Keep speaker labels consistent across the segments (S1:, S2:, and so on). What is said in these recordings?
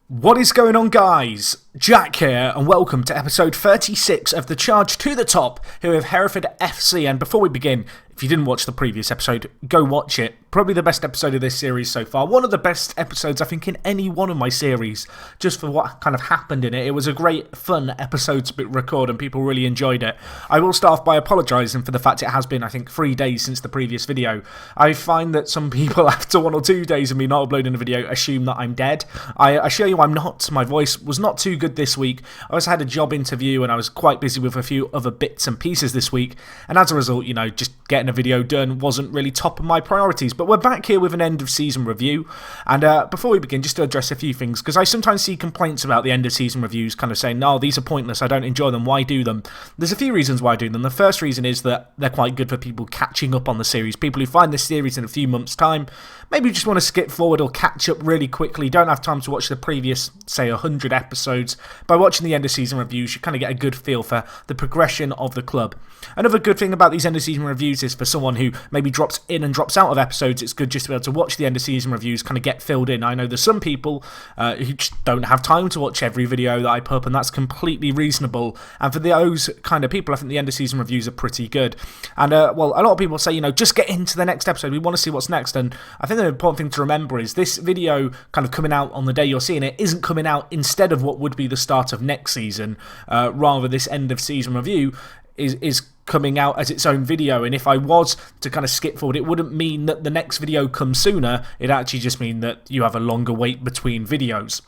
S1: What is going on, guys? Jack here, and welcome to episode 36 of The Charge to the Top here with Hereford FC. And before we begin, if you didn't watch the previous episode, go watch it. Probably the best episode of this series so far. One of the best episodes, I think, in any one of my series, just for what kind of happened in it. It was a great, fun episode to record, and people really enjoyed it. I will start off by apologising for the fact it has been, I think, 3 days since the previous video. I find that some people, after 1 or 2 days of me not uploading a video, assume that I'm dead. I assure you I'm not. My voice was not too good this week. I also had a job interview, and I was quite busy with a few other bits and pieces this week. And as a result, just getting a video done wasn't really top of my priorities. But we're back here with an end of season review, and before we begin, just to address a few things, because I sometimes see complaints about the end of season reviews kind of saying, no, these are pointless, I don't enjoy them, why do them? There's a few reasons why I do them. The first reason is that they're quite good for people catching up on the series, people who find this series in a few months' time, maybe just want to skip forward or catch up really quickly, don't have time to watch the previous, say, 100 episodes. By watching the end of season reviews, you kind of get a good feel for the progression of the club. Another good thing about these end of season reviews is for someone who maybe drops in and drops out of episodes, it's good just to be able to watch the end of season reviews, kind of get filled in. I know there's some people who just don't have time to watch every video that I put up, and that's completely reasonable. And for those kind of people, I think the end of season reviews are pretty good. And well, a lot of people say, just get into the next episode, we want to see what's next. And I think the important thing to remember is this video kind of coming out on the day you're seeing it isn't coming out instead of what would be the start of next season. Rather, this end of season review is coming out as its own video, and if I was to kind of skip forward, it wouldn't mean that the next video comes sooner, it'd actually just mean that you have a longer wait between videos.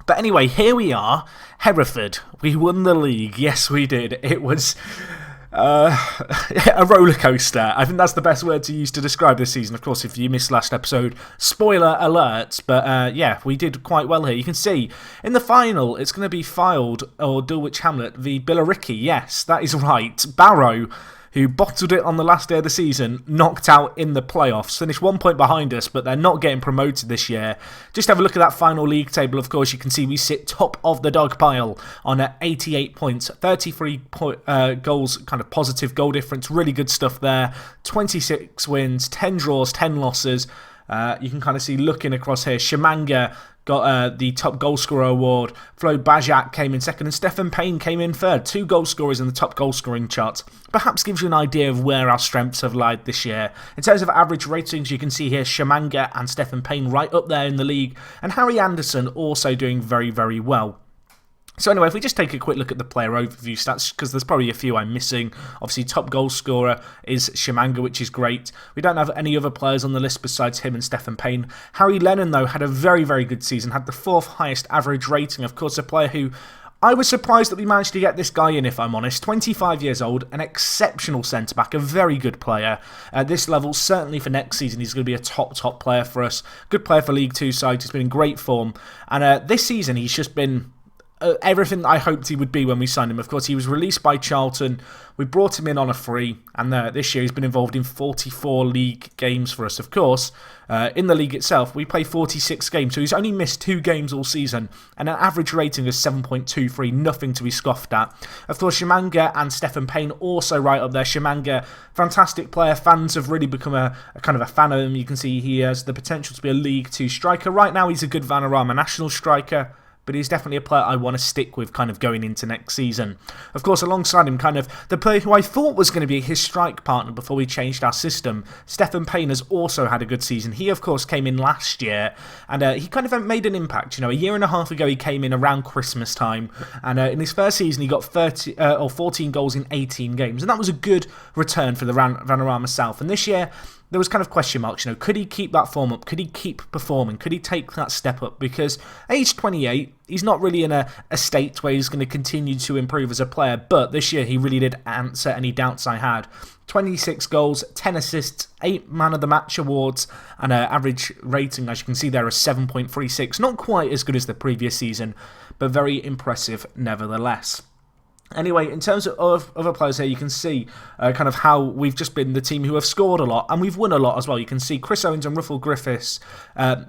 S1: But anyway, here we are, Hereford. We won the league, yes we did. It was a roller coaster. I think that's the best word to use to describe this season. Of course, if you missed last episode, spoiler alert. But yeah, we did quite well here. You can see in the final, it's going to be Fylde or Dulwich Hamlet v Billericay. Yes, that is right. Barrow, who bottled it on the last day of the season, knocked out in the playoffs. Finished 1 point behind us, but they're not getting promoted this year. Just have a look at that final league table. Of course, you can see we sit top of the dog pile on 88 points, 33 goals, kind of positive goal difference. Really good stuff there. 26 wins, 10 draws, 10 losses. You can kind of see looking across here, Shimanga got the top goal scorer award. Flo Bajak came in second, and Stephen Payne came in third. 2 goal scorers in the top goal scoring chart. Perhaps gives you an idea of where our strengths have lied this year. In terms of average ratings, you can see here Shimanga and Stephen Payne right up there in the league, and Harry Anderson also doing very, very well. So anyway, if we just take a quick look at the player overview stats, because there's probably a few I'm missing. Obviously, top goal scorer is Shimanga, which is great. We don't have any other players on the list besides him and Stephen Payne. Harry Lennon, though, had a very, very good season, had the 4th highest average rating. Of course, a player who I was surprised that we managed to get this guy in, if I'm honest. 25 years old, an exceptional centre-back, a very good player. At this level, certainly for next season, he's going to be a top player for us. Good player for League 2 side, he's been in great form. And this season, he's just been everything I hoped he would be when we signed him. Of course, he was released by Charlton. We brought him in on a free, and this year he's been involved in 44 league games for us. Of course, in the league itself, we play 46 games, so he's only missed 2 games all season, and an average rating of 7.23, nothing to be scoffed at. Of course, Shimanga and Stephen Payne also right up there. Shimanga, fantastic player. Fans have really become a kind of a fan of him. You can see he has the potential to be a League 2 striker. Right now, he's a good Vanarama national striker, but he's definitely a player I want to stick with kind of going into next season. Of course, alongside him, kind of the player who I thought was going to be his strike partner before we changed our system, Stephen Payne, has also had a good season. He, of course, came in last year, and he kind of made an impact. A year and a half ago, he came in around Christmas time, and in his first season, he got 14 goals in 18 games, and that was a good return for the Vanarama South. And this year, there was kind of question marks, could he keep that form up? Could he keep performing? Could he take that step up? Because age 28, he's not really in a state where he's going to continue to improve as a player, but this year he really did answer any doubts I had. 26 goals, 10 assists, 8 Man of the Match awards, and an average rating, as you can see there, is 7.36. Not quite as good as the previous season, but very impressive nevertheless. Anyway, in terms of other players here, you can see kind of how we've just been the team who have scored a lot, and we've won a lot as well. You can see Chris Owens and Russell Griffiths,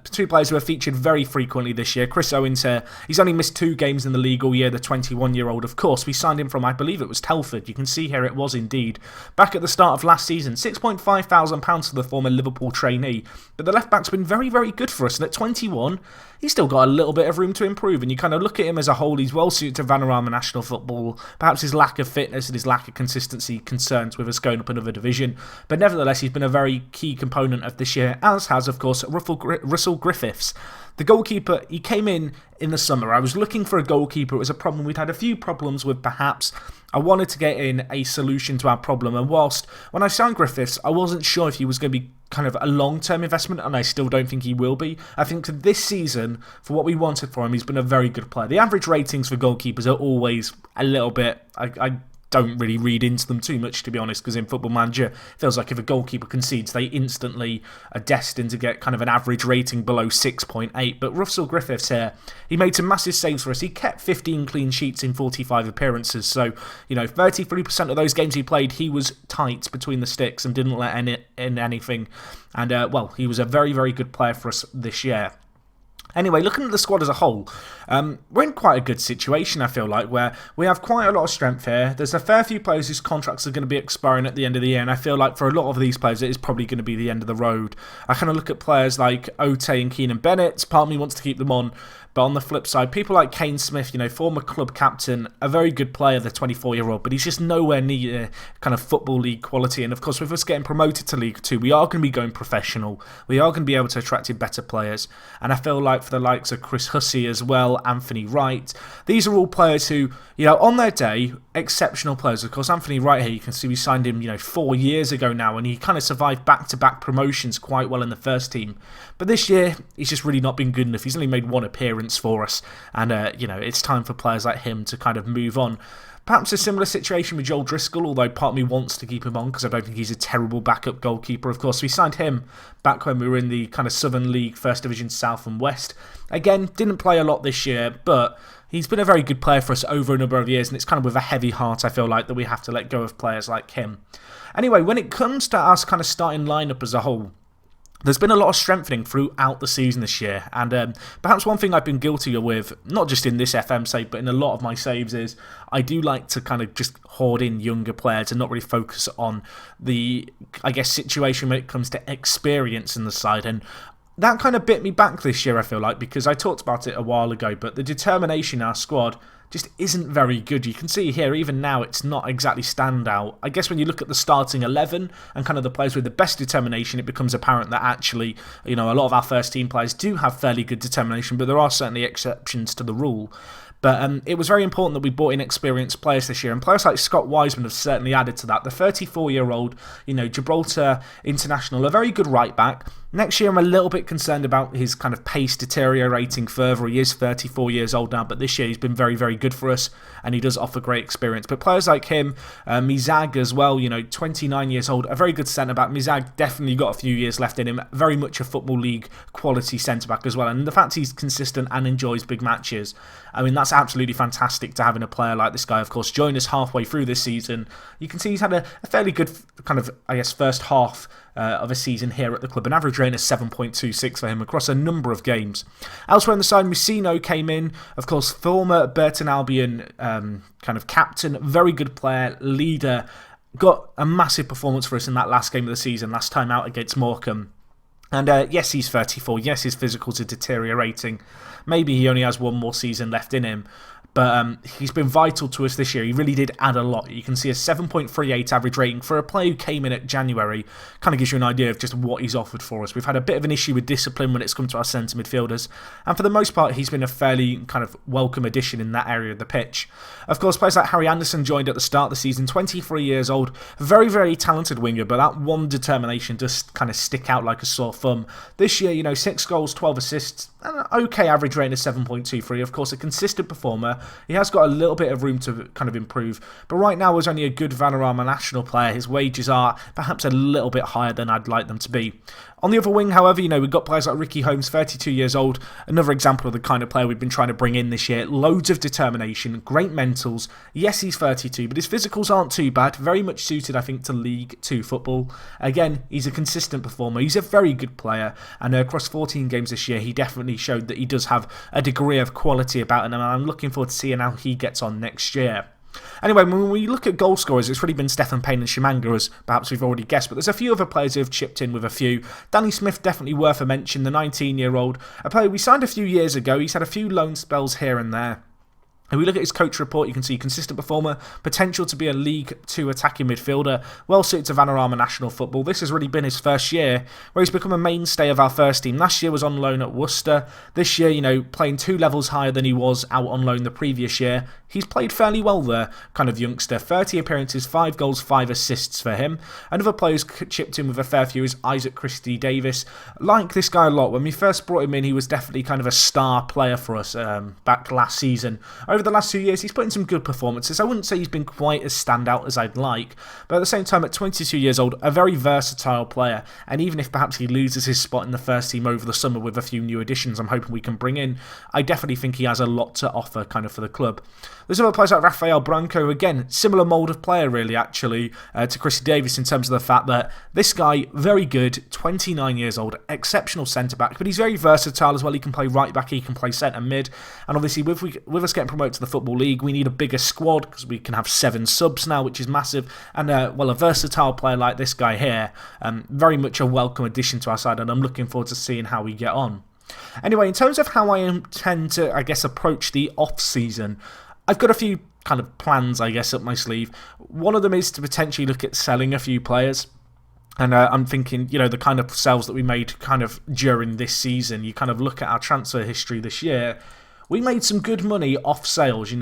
S1: two players who have featured very frequently this year. Chris Owens here, he's only missed 2 games in the league all year, the 21-year-old, of course. We signed him from, I believe it was Telford. You can see here it was indeed. Back at the start of last season, £6,500 for the former Liverpool trainee. But the left-back's been very, very good for us, and at 21, he's still got a little bit of room to improve, and you kind of look at him as a whole, he's well suited to Vanarama national football. Perhaps his lack of fitness and his lack of consistency concerns with us going up another division, but nevertheless he's been a very key component of this year, as has of course Russell Griffiths. The goalkeeper, he came in the summer. I was looking for a goalkeeper. It was a problem we'd had a few problems with perhaps. I wanted to get in a solution to our problem, and whilst when I signed Griffiths, I wasn't sure if he was going to be kind of a long-term investment, and I still don't think he will be. I think this season, for what we wanted for him, he's been a very good player. The average ratings for goalkeepers are always a little bit... I don't really read into them too much, to be honest, because in Football Manager, it feels like if a goalkeeper concedes, they instantly are destined to get kind of an average rating below 6.8. But Russell Griffiths here, he made some massive saves for us. He kept 15 clean sheets in 45 appearances. So, 33% of those games he played, he was tight between the sticks and didn't let in anything. And, he was a very, very good player for us this year. Anyway, looking at the squad as a whole, we're in quite a good situation, I feel like, where we have quite a lot of strength here. There's a fair few players whose contracts are going to be expiring at the end of the year, and I feel like for a lot of these players, it is probably going to be the end of the road. I kind of look at players like Ote and Keenan Bennett. Part of me wants to keep them on, but on the flip side, people like Kane Smith, former club captain, a very good player, the 24-year-old, but he's just nowhere near kind of Football League quality. And of course, with us getting promoted to League 2, we are going to be going professional. We are going to be able to attract in better players. And I feel like for the likes of Chris Hussey as well, Anthony Wright, these are all players who, on their day, exceptional players. Of course, Anthony Wright here, you can see we signed him, 4 years ago now, and he kind of survived back-to-back promotions quite well in the first team. But this year, he's just really not been good enough. He's only made 1 appearance for us, and it's time for players like him to kind of move on. Perhaps a similar situation with Joel Driscoll, although part of me wants to keep him on because I don't think he's a terrible backup goalkeeper. Of course, we signed him back when we were in the kind of Southern League, First Division South and West. Again, didn't play a lot this year, but he's been a very good player for us over a number of years, and it's kind of with a heavy heart, I feel like, that we have to let go of players like him. Anyway, when it comes to us kind of starting lineup as a whole, there's been a lot of strengthening throughout the season this year, and perhaps one thing I've been guilty with, not just in this FM save, but in a lot of my saves, is I do like to kind of just hoard in younger players and not really focus on the, situation when it comes to experience in the side. And that kind of bit me back this year, I feel like, because I talked about it a while ago, but the determination in our squad just isn't very good. You can see here, even now, it's not exactly standout. I guess when you look at the starting 11 and kind of the players with the best determination, it becomes apparent that actually, a lot of our first team players do have fairly good determination, but there are certainly exceptions to the rule. But it was very important that we brought in experienced players this year, and players like Scott Wiseman have certainly added to that. The 34-year-old, Gibraltar international, a very good right back. Next year, I'm a little bit concerned about his kind of pace deteriorating further. He is 34 years old now, but this year he's been very, very good for us, and he does offer great experience. But players like him, Mizag as well, 29 years old, a very good centre-back. Mizag definitely got a few years left in him, very much a Football League quality centre-back as well. And the fact he's consistent and enjoys big matches, that's absolutely fantastic to having a player like this guy, of course, join us halfway through this season. You can see he's had a fairly good kind of, first half of a season here at the club. An average rating of 7.26 for him across a number of games. Elsewhere on the side, Musino came in, of course, former Burton Albion kind of captain, very good player, leader, got a massive performance for us in that last game of the season, last time out against Morecambe. And yes, he's 34. Yes, his physicals are deteriorating. Maybe he only has 1 more season left in him. But he's been vital to us this year. He really did add a lot. You can see a 7.38 average rating for a player who came in at January. Kind of gives you an idea of just what he's offered for us. We've had a bit of an issue with discipline when it's come to our centre midfielders. And for the most part, he's been a fairly kind of welcome addition in that area of the pitch. Of course, players like Harry Anderson joined at the start of the season. 23 years old. Very, very talented winger. But that one determination does kind of stick out like a sore thumb. This year, 6 goals, 12 assists. An okay average rating of 7.23. Of course, a consistent performer. he has got a little bit of room to kind of improve. But right now, as only a good Vanarama national player, his wages are perhaps a little bit higher than I'd like them to be. On the other wing, however, we've got players like Ricky Holmes, 32 years old, another example of the kind of player we've been trying to bring in this year. Loads of determination, great mentals. Yes, he's 32, but his physicals aren't too bad. Very much suited, I think, to League 2 football. Again, he's a consistent performer. He's a very good player, and across 14 games this year, he definitely showed that he does have a degree of quality about him, and I'm looking forward to seeing how he gets on next year. Anyway, when we look at goal scorers, it's really been Stephen Payne and Shimanga, as perhaps we've already guessed, but there's a few other players who have chipped in with a few. Danny Smith, definitely worth a mention, the 19-year-old. A player we signed a few years ago. He's had a few loan spells here and there. If we look at his coach report, you can see consistent performer, potential to be a League 2 attacking midfielder, well suited to Vanarama national football. This has really been his first year where he's become a mainstay of our first team. Last year was on loan at Worcester. This year, playing 2 levels higher than he was out on loan the previous year. He's played fairly well there, kind of youngster. 30 appearances, 5 goals, 5 assists for him. Another player who's chipped in with a fair few is Isaac Christie-Davis. Like this guy a lot. When we first brought him in, he was definitely kind of a star player for us back last season. Over the last 2 years, he's put in some good performances. I wouldn't say he's been quite as standout as I'd like, but at the same time, at 22 years old, a very versatile player. And even if perhaps he loses his spot in the first team over the summer with a few new additions I'm hoping we can bring in, I definitely think he has a lot to offer kind of for the club. There's other players like Rafael Branco, again, similar mould of player really actually to Christie-Davis in terms of the fact that this guy, very good, 29 years old, exceptional centre-back, but he's very versatile as well. He can play right-back, he can play centre-mid, and obviously with us getting promoted to the Football League, we need a bigger squad because we can have 7 subs now, which is massive, and a versatile player like this guy here, very much a welcome addition to our side, and I'm looking forward to seeing how we get on. Anyway, in terms of how I intend to, approach the off-season, I've got a few kind of plans, up my sleeve. One of them is to potentially look at selling a few players. And I'm thinking, the kind of sales that we made kind of during this season. You kind of look at our transfer history this year. We made some good money off sales,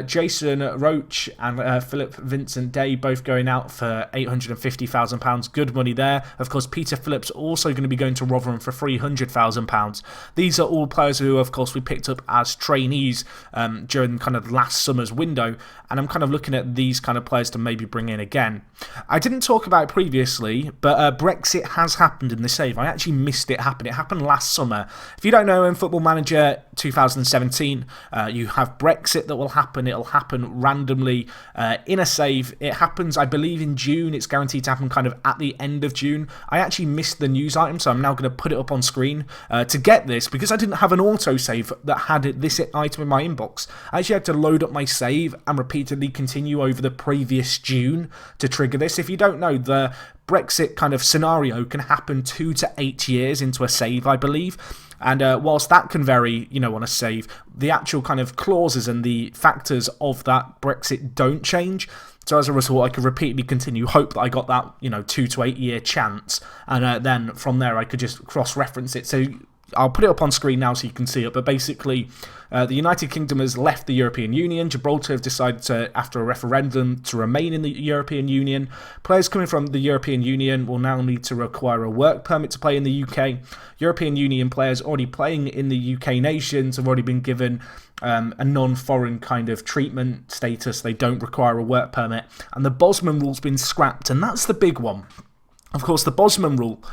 S1: Jason Roach and Philip Vincent Day both going out for £850,000. Good money there. Of course, Peter Phillips also going to be going to Rotherham for £300,000. These are all players who, of course, we picked up as trainees during kind of last summer's window. And I'm kind of looking at these kind of players to maybe bring in again. I didn't talk about it previously, but Brexit has happened in the save. I actually missed it happen. It happened last summer. If you don't know, in Football Manager 2017, you have Brexit that will happen. It'll happen randomly in a save. It happens, I believe, in June. It's guaranteed to happen kind of at the end of June. I actually missed the news item, so I'm now going to put it up on screen to get this, because I didn't have an autosave that had this item in my inbox. I actually had to load up my save and repeatedly continue over the previous June to trigger this. If you don't know, the Brexit kind of scenario can happen 2 to 8 years into a save, I believe. And whilst that can vary, on a save, the actual kind of clauses and the factors of that Brexit don't change. So as a result, I could repeatedly continue, hope that I got that, 2 to 8 year chance. And then from there, I could just cross-reference it. So I'll put it up on screen now so you can see it, but basically the United Kingdom has left the European Union. Gibraltar have decided to, after a referendum, to remain in the European Union. Players coming from the European Union will now need to require a work permit to play in the UK. European Union players already playing in the UK nations have already been given a non-foreign kind of treatment status. They don't require a work permit, and the Bosman rule's been scrapped, and that's the big one. Of course, the Bosman rule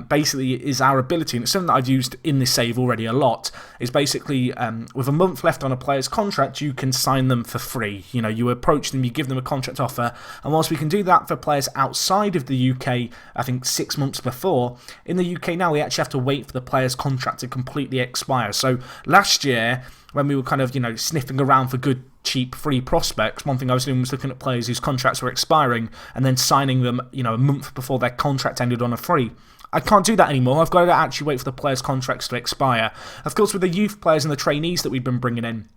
S1: basically is our ability, and it's something that I've used in this save already a lot, is basically with a month left on a player's contract, you can sign them for free. You approach them, you give them a contract offer, and whilst we can do that for players outside of the UK, I think 6 months before, in the UK now we actually have to wait for the player's contract to completely expire. So last year, when we were kind of, sniffing around for good, cheap, free prospects, one thing I was doing was looking at players whose contracts were expiring and then signing them, a month before their contract ended on a free. I can't do that anymore. I've got to actually wait for the players' contracts to expire. Of course, with the youth players and the trainees that we've been bringing in,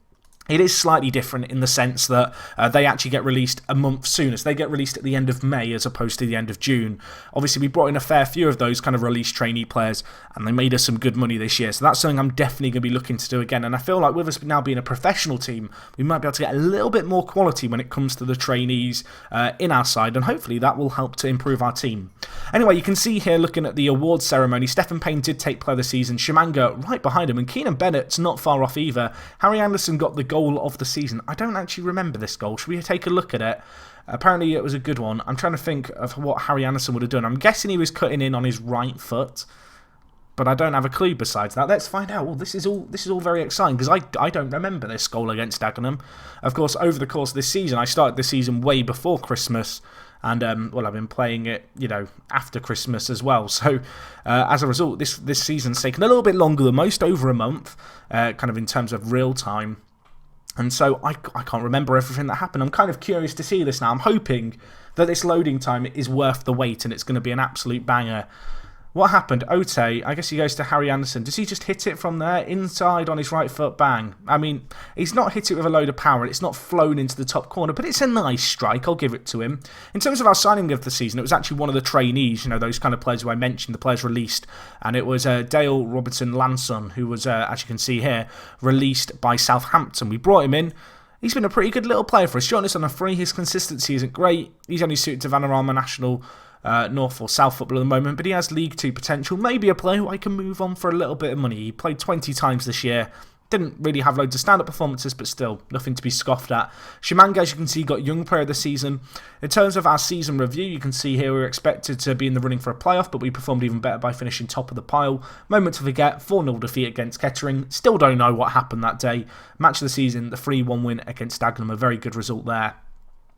S1: it is slightly different in the sense that they actually get released a month sooner. So they get released at the end of May as opposed to the end of June. Obviously, we brought in a fair few of those kind of released trainee players, and they made us some good money this year. So that's something I'm definitely going to be looking to do again. And I feel like with us now being a professional team, we might be able to get a little bit more quality when it comes to the trainees in our side, and hopefully that will help to improve our team. Anyway, you can see here, looking at the awards ceremony, Stephen Payne did take player of the season, Shimanga right behind him, and Keenan Bennett's not far off either. Harry Anderson got the goal goal of the season. I don't actually remember this goal. Should we take a look at it? Apparently it was a good one. I'm trying to think of what Harry Anderson would have done. I'm guessing he was cutting in on his right foot, but I don't have a clue besides that. Let's find out. Well, this is all very exciting because I don't remember this goal against Dagenham. Of course, over the course of this season, I started the season way before Christmas, and I've been playing it, after Christmas as well. So as a result, this season's taken a little bit longer than most, over a month, kind of in terms of real time. And so I can't remember everything that happened. I'm kind of curious to see this now. I'm hoping that this loading time is worth the wait and it's going to be an absolute banger. What happened? Ote, I guess he goes to Harry Anderson. Does he just hit it from there? Inside on his right foot, bang. I mean, he's not hit it with a load of power. It's not flown into the top corner, but it's a nice strike. I'll give it to him. In terms of our signing of the season, it was actually one of the trainees, those kind of players who I mentioned, the players released. And it was Dale Robertson-Lanson, who was, as you can see here, released by Southampton. We brought him in. He's been a pretty good little player for us. Showing us on a free. His consistency isn't great. He's only suited to Vanarama National North or South football at the moment, but he has League 2 potential. Maybe a player who I can move on for a little bit of money. He played 20 times this year. Didn't really have loads of stand-up performances, but still, nothing to be scoffed at. Shimanga, as you can see, got Young Player of the Season. In terms of our season review, you can see here we were expected to be in the running for a playoff, but we performed even better by finishing top of the pile. Moment to forget, 4-0 defeat against Kettering. Still don't know what happened that day. Match of the season, the 3-1 win against Dagenham, a very good result there.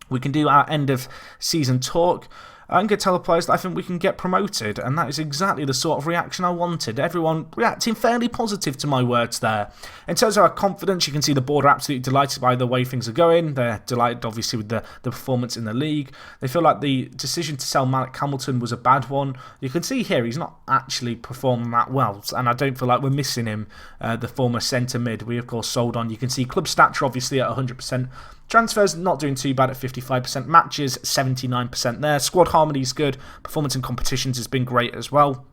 S1: We can do our end of season talk. I'm going to tell the players that I think we can get promoted, and that is exactly the sort of reaction I wanted. Everyone reacting fairly positive to my words there. In terms of our confidence, you can see the board are absolutely delighted by the way things are going. They're delighted, obviously, with the performance in the league. They feel like the decision to sell Malik Hamilton was a bad one. You can see here he's not actually performing that well, and I don't feel like we're missing him, the former centre mid. We, of course, sold on. You can see club stature, obviously, at 100%. Transfers not doing too bad at 55%. Matches 79% there. Squad harmony is good. Performance in competitions has been great as well.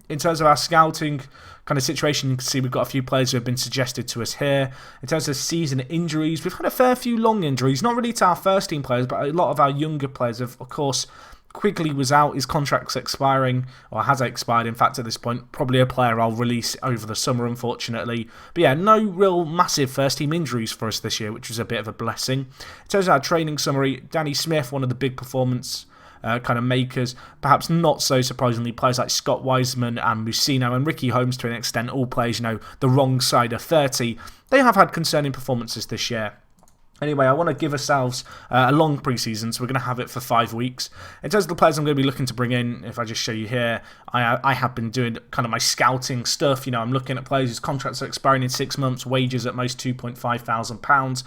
S1: In terms of our scouting kind of situation, you can see we've got a few players who have been suggested to us here. In terms of season injuries, we've had a fair few long injuries. Not really to our first team players, but a lot of our younger players have, of course. Quigley was out, his contract's expiring, or has expired in fact at this point. Probably a player I'll release over the summer, unfortunately. But yeah, no real massive first team injuries for us this year, which was a bit of a blessing. In terms of our training summary, Danny Smith, one of the big performance kind of makers. Perhaps not so surprisingly, players like Scott Wiseman and Musino and Ricky Holmes to an extent, all players, the wrong side of 30. They have had concerning performances this year. Anyway, I want to give ourselves a long pre-season, so we're going to have it for 5 weeks. In terms of the players I'm going to be looking to bring in, if I just show you here, I have been doing kind of my scouting stuff. I'm looking at players whose contracts are expiring in 6 months, wages at most £2,500.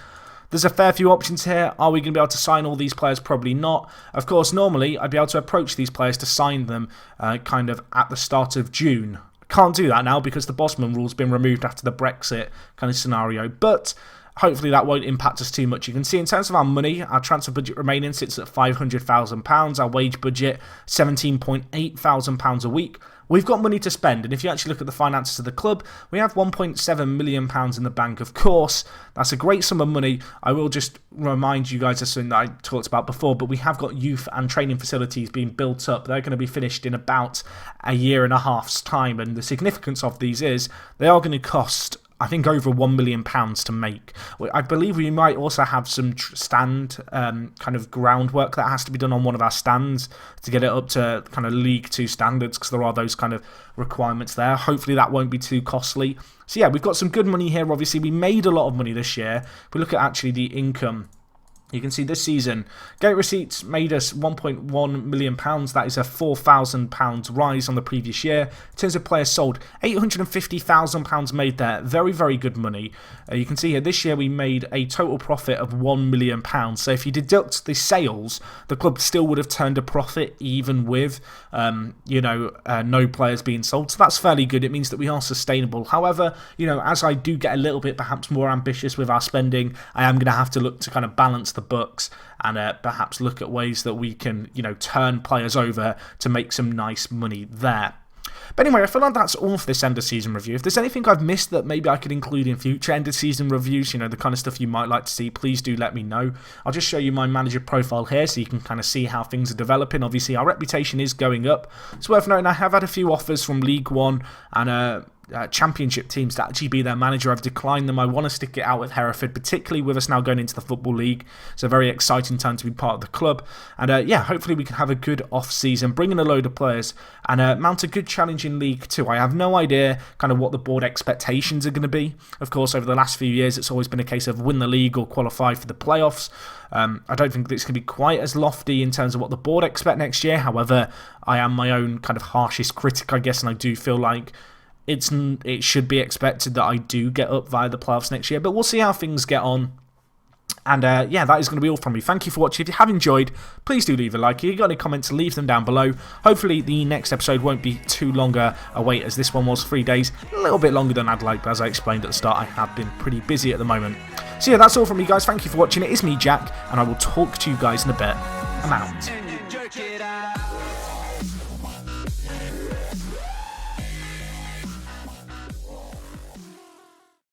S1: There's a fair few options here. Are we going to be able to sign all these players? Probably not. Of course, normally I'd be able to approach these players to sign them kind of at the start of June. Can't do that now because the Bosman rule's been removed after the Brexit kind of scenario, but hopefully that won't impact us too much. You can see in terms of our money, our transfer budget remaining sits at £500,000. Our wage budget, £17,800 a week. We've got money to spend, and if you actually look at the finances of the club, we have £1.7 million in the bank. Of course, that's a great sum of money. I will just remind you guys of something that I talked about before, but we have got youth and training facilities being built up. They're going to be finished in about a year and a half's time, and the significance of these is they are going to cost, I think, over £1 million to make. I believe we might also have some stand kind of groundwork that has to be done on one of our stands to get it up to kind of League 2 standards, because there are those kind of requirements there. Hopefully that won't be too costly. So yeah, we've got some good money here. Obviously, we made a lot of money this year. If we look at actually the income, you can see this season, gate receipts made us £1.1 million. That is a £4,000 rise on the previous year. In terms of players sold, £850,000 made there. Very, very good money. You can see here, this year we made a total profit of £1 million. So if you deduct the sales, the club still would have turned a profit even with, no players being sold. So that's fairly good. It means that we are sustainable. However, as I do get a little bit perhaps more ambitious with our spending, I am going to have to look to kind of balance the books and perhaps look at ways that we can, turn players over to make some nice money there. But anyway, I feel like that's all for this end of season review. If there's anything I've missed that maybe I could include in future end of season reviews, the kind of stuff you might like to see, please do let me know. I'll just show you my manager profile here so you can kind of see how things are developing. Obviously, our reputation is going up. It's worth noting I have had a few offers from League 1 and Championship teams to actually be their manager. I've declined them. I want to stick it out with Hereford, particularly with us now going into the Football League. It's a very exciting time to be part of the club. And yeah, hopefully we can have a good off-season, bring in a load of players and mount a good challenge in League 2. I have no idea kind of what the board expectations are going to be. Of course, over the last few years, it's always been a case of win the league or qualify for the playoffs. I don't think it's going to be quite as lofty in terms of what the board expect next year. However, I am my own kind of harshest critic, I guess, and I do feel like it should be expected that I do get up via the playoffs next year, but we'll see how things get on. And yeah, that is going to be all from me. Thank you for watching. If you have enjoyed, please do leave a like. If you've got any comments, leave them down below. Hopefully the next episode won't be too longer a wait, as this one was 3 days. A little bit longer than I'd like, but as I explained at the start, I have been pretty busy at the moment. So yeah, that's all from me, guys. Thank you for watching. It is me, Jack, and I will talk to you guys in a bit. I'm out.